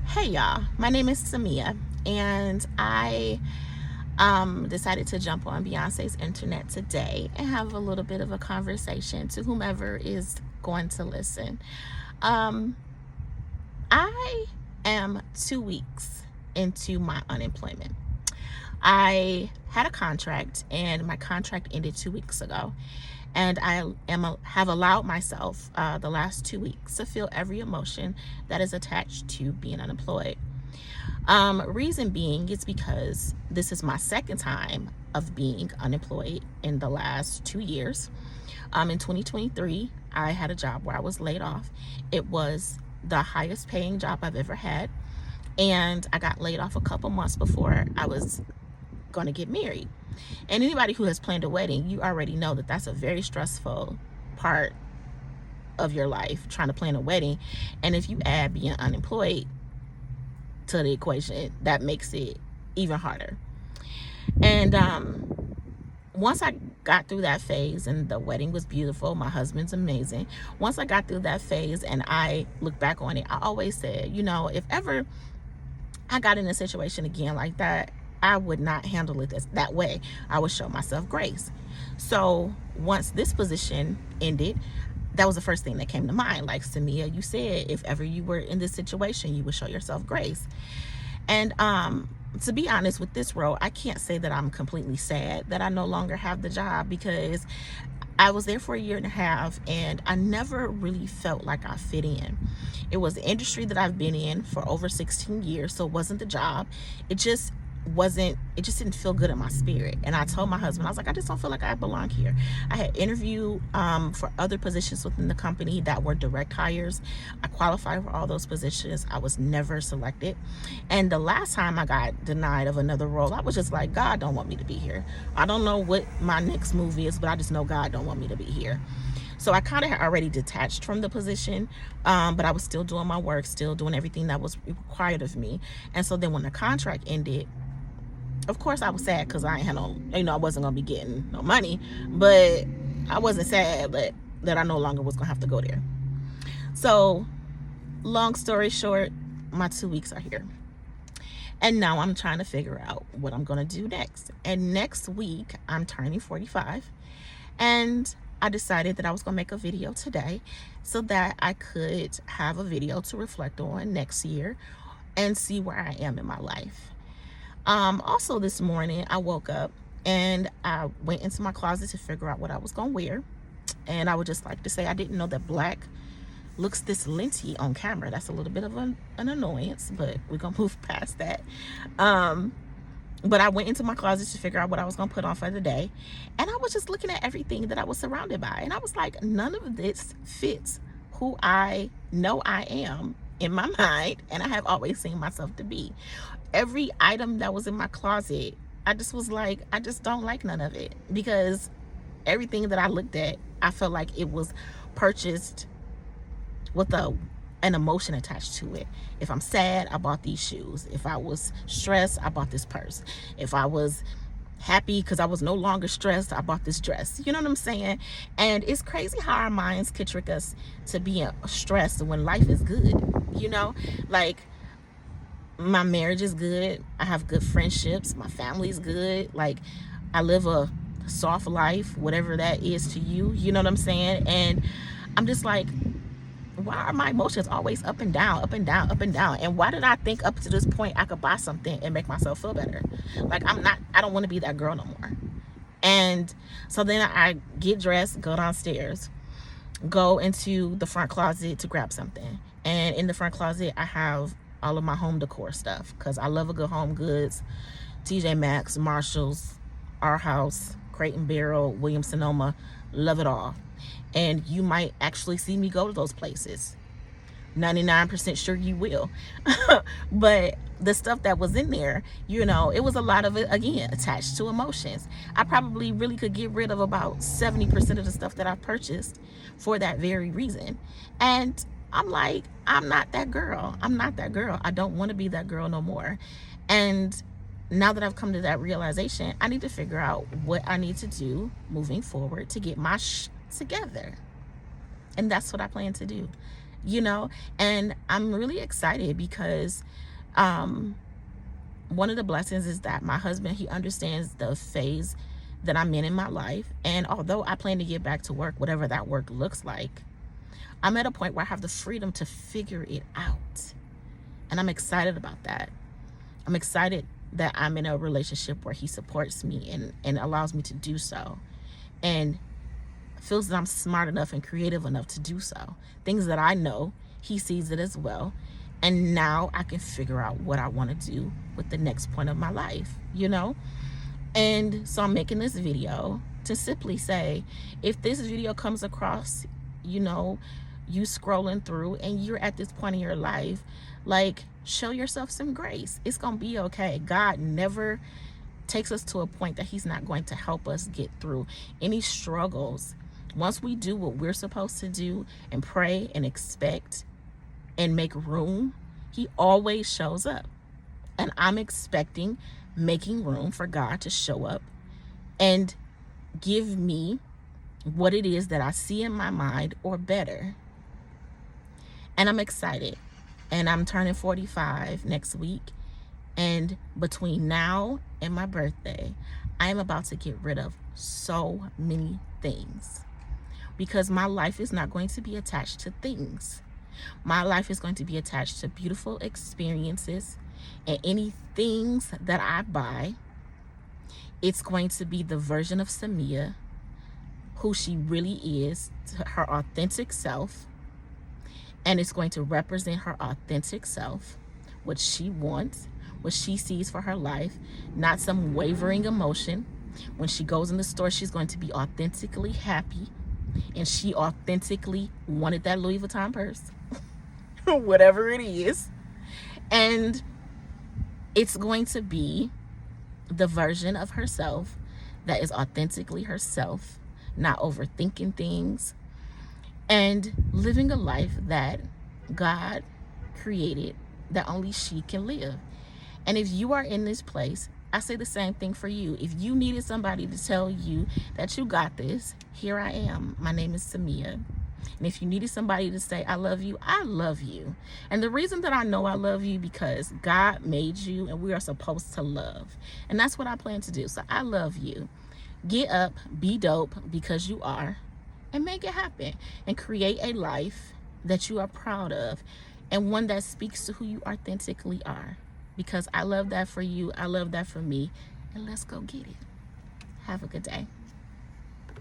Hey y'all, my name is Samia, and I decided to jump on Beyonce's internet today and have a little bit of a conversation to whomever is going to listen. Um, I am 2 weeks into my unemployment. I had a contract, and my contract ended 2 weeks ago. And have allowed myself the last 2 weeks to feel every emotion that is attached to being unemployed. Reason being is because this is my second time of being unemployed in the last 2 years. In 2023, I had a job where I was laid off. It was the highest paying job I've ever had. And I got laid off a couple months before I was going to get married. And anybody who has planned a wedding, you already know that that's a very stressful part of your life, trying to plan a wedding. And if you add being unemployed to the equation, that makes it even harder. And once I got through that phase, and the wedding was beautiful, my husband's amazing. Once I got through that phase and I look back on it, I always said, if ever I got in a situation again like that, I would not handle it that way. I would show myself grace. So once this position ended, that was the first thing that came to mind. Like, Samia, you said, if ever you were in this situation, you would show yourself grace. And to be honest, with this role, I can't say that I'm completely sad that I no longer have the job, because I was there for a year and a half, and I never really felt like I fit in. It was the industry that I've been in for over 16 years, so it wasn't the job. It just didn't feel good in my spirit. And I told my husband, I was like, I just don't feel like I belong here. I had interviewed for other positions within the company that were direct hires. I qualified for all those positions. I was never selected. And the last time I got denied of another role, I was just like, God don't want me to be here. I don't know what my next move is, but I just know God don't want me to be here. So I kind of had already detached from the position, but I was still doing my work, still doing everything that was required of me. And so then when the contract ended, of course I was sad, because I ain't had no, I wasn't gonna be getting no money, but I wasn't sad that I no longer was gonna have to go there. So long story short, my 2 weeks are here, and now I'm trying to figure out what I'm gonna do next. And next week I'm turning 45, and I decided that I was gonna make a video today so that I could have a video to reflect on next year and see where I am in my life. Also this morning I woke up and I went into my closet to figure out what I was gonna wear. And I would just like to say, I didn't know that black looks this linty on camera. That's a little bit of an annoyance, but we're gonna move past that. But I went into my closet to figure out what I was gonna put on for the day, and I was just looking at everything that I was surrounded by, and I was like, none of this fits who I know I am in my mind, and I have always seen myself to be. Every item that was in my closet, I just was like, I just don't like none of it, because everything that I looked at, I felt like it was purchased with an emotion attached to it. If I'm sad, I bought these shoes. If I was stressed, I bought this purse. If I was happy because I was no longer stressed, I bought this dress. You know what I'm saying? And it's crazy how our minds could trick us to being stressed when life is good. Like, my marriage is good. I have good friendships. My family's good. Like, I live a soft life, whatever that is to you. You know what I'm saying? And I'm just like, why are my emotions always up and down, up and down, up and down? And why did I think up to this point I could buy something and make myself feel better? Like, I don't want to be that girl no more. And so then I get dressed, go downstairs, go into the front closet to grab something. And in the front closet, I have all of my home decor stuff, because I love a good Home Goods, TJ Maxx, Marshalls, Our House, Crate and Barrel, Williams Sonoma, love it all. And you might actually see me go to those places. 99% sure you will. But the stuff that was in there, it was a lot of it, again, attached to emotions. I probably really could get rid of about 70% of the stuff that I purchased for that very reason. And I'm like, I'm not that girl. I'm not that girl. I don't want to be that girl no more. And now that I've come to that realization, I need to figure out what I need to do moving forward to get my together. And that's what I plan to do. you know? And I'm really excited because um, one of the blessings is that my husband, he understands the phase that I'm in my life. And although I plan to get back to work, whatever that work looks like, I'm at a point where I have the freedom to figure it out. And I'm excited about that. I'm excited that I'm in a relationship where he supports me and allows me to do so. And feels that I'm smart enough and creative enough to do so. Things that I know, he sees it as well. And now I can figure out what I want to do with the next point of my life, you know? And so I'm making this video to simply say, if this video comes across, you know, you scrolling through and you're at this point in your life, like, show yourself some grace. It's going to be okay. God never takes us to a point that he's not going to help us get through any struggles. Once we do what we're supposed to do and pray and expect and make room, he always shows up. And I'm expecting making room for God to show up and give me what it is that I see in my mind or better. And I'm excited. And I'm turning 45 next week. And between now and my birthday, I am about to get rid of so many things, because my life is not going to be attached to things. My life is going to be attached to beautiful experiences, and any things that I buy, it's going to be the version of Samia, who she really is, her authentic self. And it's going to represent her authentic self, what she wants, what she sees for her life, not some wavering emotion. When she goes in the store, she's going to be authentically happy, and she authentically wanted that Louis Vuitton purse, whatever it is. And it's going to be the version of herself that is authentically herself, not overthinking things, and living a life that God created, that only she can live. And if you are in this place, I say the same thing for you. If you needed somebody to tell you that you got this, here I am. My name is Samia. And if you needed somebody to say, I love you, I love you. And the reason that I know I love you, because God made you and we are supposed to love. And that's what I plan to do. So I love you. Get up, be dope, because you are, and make it happen. And create a life that you are proud of, and one that speaks to who you authentically are. Because I love that for you. I love that for me. And let's go get it. Have a good day.